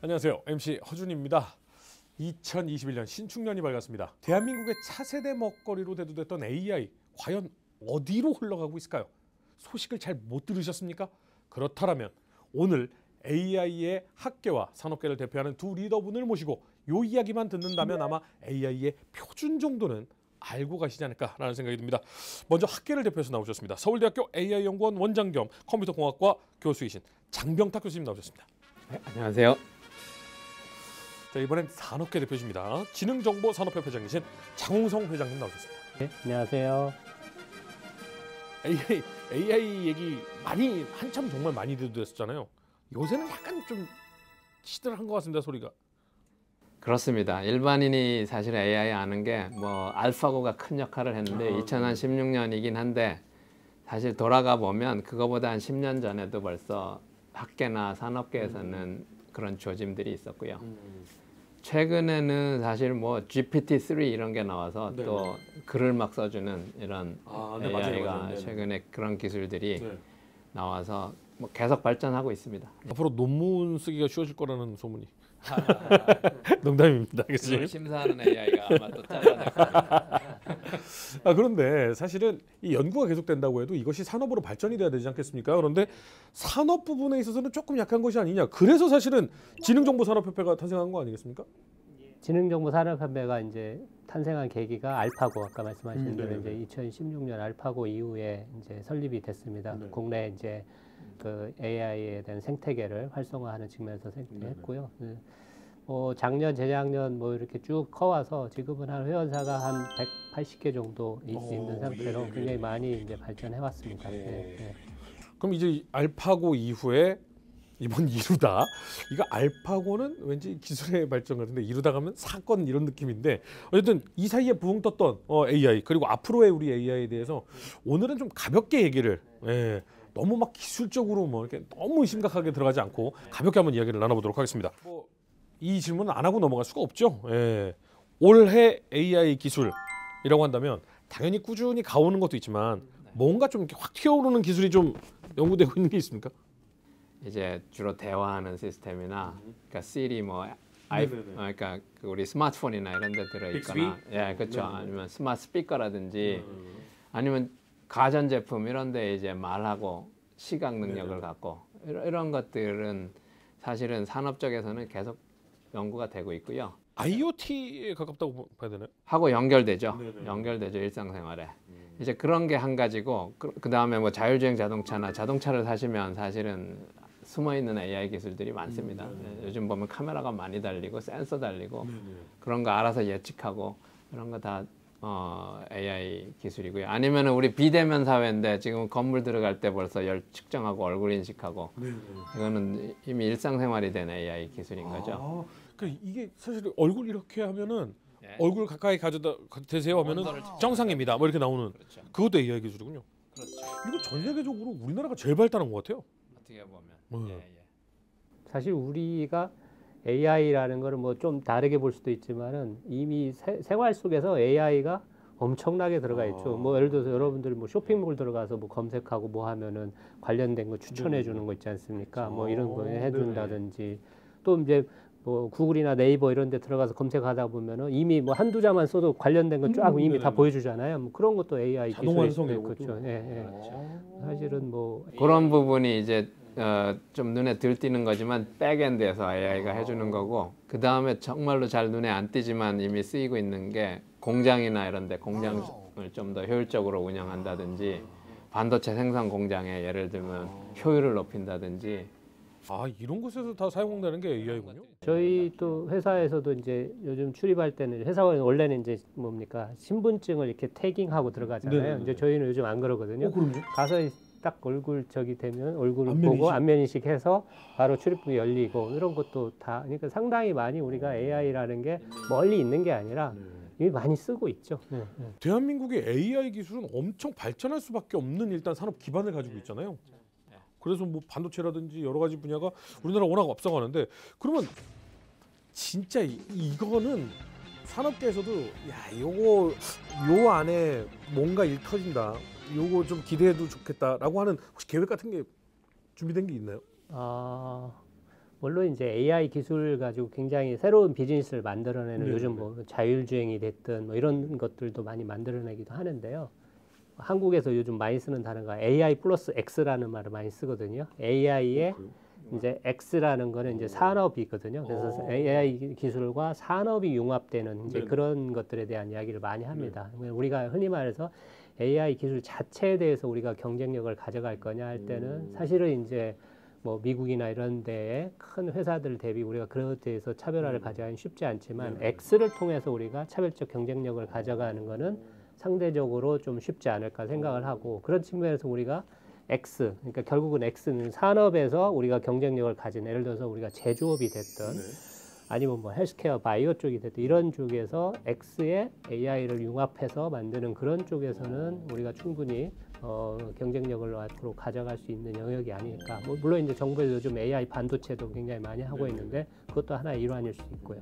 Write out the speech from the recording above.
안녕하세요. MC 허준입니다. 2021년 신축년이 밝았습니다. 대한민국의 차세대 먹거리로 대두됐던 AI 과연 어디로 흘러가고 있을까요? 소식을 잘 못 들으셨습니까? 그렇다면 오늘 AI의 학계와 산업계를 대표하는 두 리더분을 모시고 요 이야기만 듣는다면 아마 AI의 표준 정도는 알고 가시지 않을까라는 생각이 듭니다. 먼저 학계를 대표해서 나오셨습니다. 서울대학교 AI연구원 원장 겸 컴퓨터공학과 교수이신 장병탁 교수님 나오셨습니다. 네, 안녕하세요. 자, 이번엔 산업계 대표십니다. 지능정보산업협 회장이신 장홍성 회장님 나오셨습니다. 네, 안녕하세요. AI 얘기 한참 정말 많이 됐었잖아요. 요새는 약간 좀 시들한 것 같습니다, 소리가. 그렇습니다. 일반인이 사실 AI 아는 게 뭐 알파고가 큰 역할을 했는데 2016년이긴 한데 사실 돌아가 보면 그거보다 한 10년 전에도 벌써 학계나 산업계에서는 그런 조짐들이 있었고요. 최근에는 사실 뭐 GPT-3 이런 게 나와서 네네. 또 글을 막 써주는 이런 네, AI가 맞아요. 최근에 그런 기술들이 네. 나와서 뭐 계속 발전하고 있습니다. 앞으로 논문 쓰기가 쉬워질 거라는 소문이. 농담입니다, 교수님. 그걸 심사하는 AI가 아마 또 잘라낼 거예요. 그런데 사실은 이 연구가 계속된다고 해도 이것이 산업으로 발전이 돼야 되지 않겠습니까? 그런데 산업 부분에 있어서는 조금 약한 것이 아니냐. 그래서 사실은 지능정보산업협회가 탄생한 거 아니겠습니까? 지능정보산업협회가 이제 탄생한 계기가 알파고 아까 말씀하신 대로 네네. 이제 2016년 알파고 이후에 이제 설립이 됐습니다. 네. 국내 이제 그 AI에 대한 생태계를 활성화하는 측면에서 생겼고요. 작년, 재작년 뭐 이렇게 쭉 커와서 지금은 한 회원사가 한 180개 정도 있는 상태로 굉장히 많이 이제 발전해 왔습니다. 그럼 이제 알파고 이후에 이번 이루다. 이거 알파고는 왠지 기술의 발전 같은데 이루다 가면 사건 이런 느낌인데 어쨌든 이 사이에 부흥 떴던 AI 그리고 앞으로의 우리 AI에 대해서 오늘은 좀 가볍게 얘기를 너무 막 기술적으로 뭐 이렇게 너무 심각하게 들어가지 않고 가볍게 한번 이야기를 나눠보도록 하겠습니다. 이 질문은 안 하고 넘어갈 수가 없죠. 올해 AI 기술이라고 한다면 당연히 꾸준히 가오는 것도 있지만 뭔가 좀 이렇게 확 튀어오르는 기술이 좀 연구되고 있는 게 있습니까? 이제 주로 대화하는 시스템이나 그러니까 Siri 뭐 그러니까 우리 스마트폰이나 이런 데 들어 있거나 그렇죠. 아니면 스마트 스피커라든지 아니면 가전 제품 이런 데 이제 말하고 시각 능력을 갖고 이런 것들은 사실은 산업 쪽에서는 계속 연구가 되고 있고요. IoT에 가깝다고 봐야 되나요? 하고 연결되죠. 연결되죠, 일상생활에. 이제 그런 게 한 가지고 그다음에 뭐 자율주행 자동차나 자동차를 사시면 사실은 숨어있는 AI 기술들이 많습니다. 요즘 보면 카메라가 많이 달리고 센서 달리고 그런 거 알아서 예측하고 이런 거 다 AI 기술이고요. 아니면 우리 비대면 사회인데 지금 건물 들어갈 때 벌써 열 측정하고 얼굴 인식하고 이거는 이미 일상생활이 된 AI 기술인 거죠. 그러니까 이게 사실 얼굴 이렇게 하면은 얼굴 가까이 가져다 대세요 하면은 정상입니다. 뭐 이렇게 나오는 그렇죠. 그것도 AI 기술이군요. 그렇죠. 이거 전 세계적으로 우리나라가 제일 발달한 것 같아요. 어떻게 보면. 사실 우리가 AI라는 거를 뭐 좀 다르게 볼 수도 있지만은 이미 생활 속에서 AI가 엄청나게 들어가 있죠. 뭐 예를 들어서 여러분들 뭐 쇼핑몰 들어가서 뭐 검색하고 뭐 하면은 관련된 거 추천해 주는 거 있지 않습니까? 뭐 이런 거 해준다든지 또 이제 뭐 구글이나 네이버 이런 데 들어가서 검색하다 보면은 이미 뭐 한두 자만 써도 관련된 거 쫙 이미 다 보여주잖아요. 뭐 그런 것도 AI 자동 완성이고 그렇죠. 사실은 뭐 그런 부분이 이제 좀 눈에 들띄는 거지만 백엔드에서 AI가 해주는 거고 그 다음에 정말로 잘 눈에 안 띄지만 이미 쓰이고 있는 게 공장이나 이런 데 공장을 좀 더 효율적으로 운영한다든지 반도체 생산 공장에 예를 들면 효율을 높인다든지 이런 곳에서 다 사용되는 게 AI군요. 저희 또 회사에서도 이제 요즘 출입할 때는 회사원 원래는 이제 뭡니까 신분증을 이렇게 태깅하고 들어가잖아요. 이제 저희는 요즘 안 그러거든요. 그럼요? 가서 딱 얼굴 되면 얼굴을 안면 보고 인식? 안면 인식해서 바로 출입문이 열리고 이런 것도 다 그러니까 상당히 많이 우리가 AI라는 게 멀리 있는 게 아니라 이미 많이 쓰고 있죠. 대한민국의 AI 기술은 엄청 발전할 수밖에 없는 일단 산업 기반을 가지고 있잖아요. 그래서 뭐 반도체라든지 여러 가지 분야가 우리나라 워낙 앞서가는데 그러면 진짜 이거는 산업계에서도 요거 요 안에 뭔가 일 터진다. 요거 좀 기대해도 좋겠다라고 하는 혹시 계획 같은 게 준비된 게 있나요? 뭐 물론 이제 AI 기술 가지고 굉장히 새로운 비즈니스를 만들어내는 네, 요즘 네. 뭐 자율주행이 됐든 뭐 이런 것들도 많이 만들어내기도 하는데요. 한국에서 요즘 많이 쓰는 단어가 AI 플러스 X라는 말을 많이 쓰거든요. AI의 이제 X라는 거는 이제 산업이거든요. 그래서 AI 기술과 산업이 융합되는 이제 네네. 그런 것들에 대한 이야기를 많이 합니다. 우리가 흔히 말해서 AI 기술 자체에 대해서 우리가 경쟁력을 가져갈 거냐 할 때는 사실은 이제 뭐 미국이나 이런 데에 큰 회사들 대비 우리가 그런 데에서 차별화를 가져가기는 쉽지 않지만 X를 통해서 우리가 차별적 경쟁력을 가져가는 거는 상대적으로 좀 쉽지 않을까 생각을 하고 그런 측면에서 우리가 X, 그러니까 결국은 X는 산업에서 우리가 경쟁력을 가진 예를 들어서 우리가 제조업이 됐든 아니면 뭐 헬스케어, 바이오 쪽이 됐든 이런 쪽에서 X에 AI를 융합해서 만드는 그런 쪽에서는 우리가 충분히 경쟁력을 앞으로 가져갈 수 있는 영역이 아닐까. 뭐 물론 이제 정부에서 요즘 AI 반도체도 굉장히 많이 하고 있는데 그것도 하나의 일환일 수 있고요.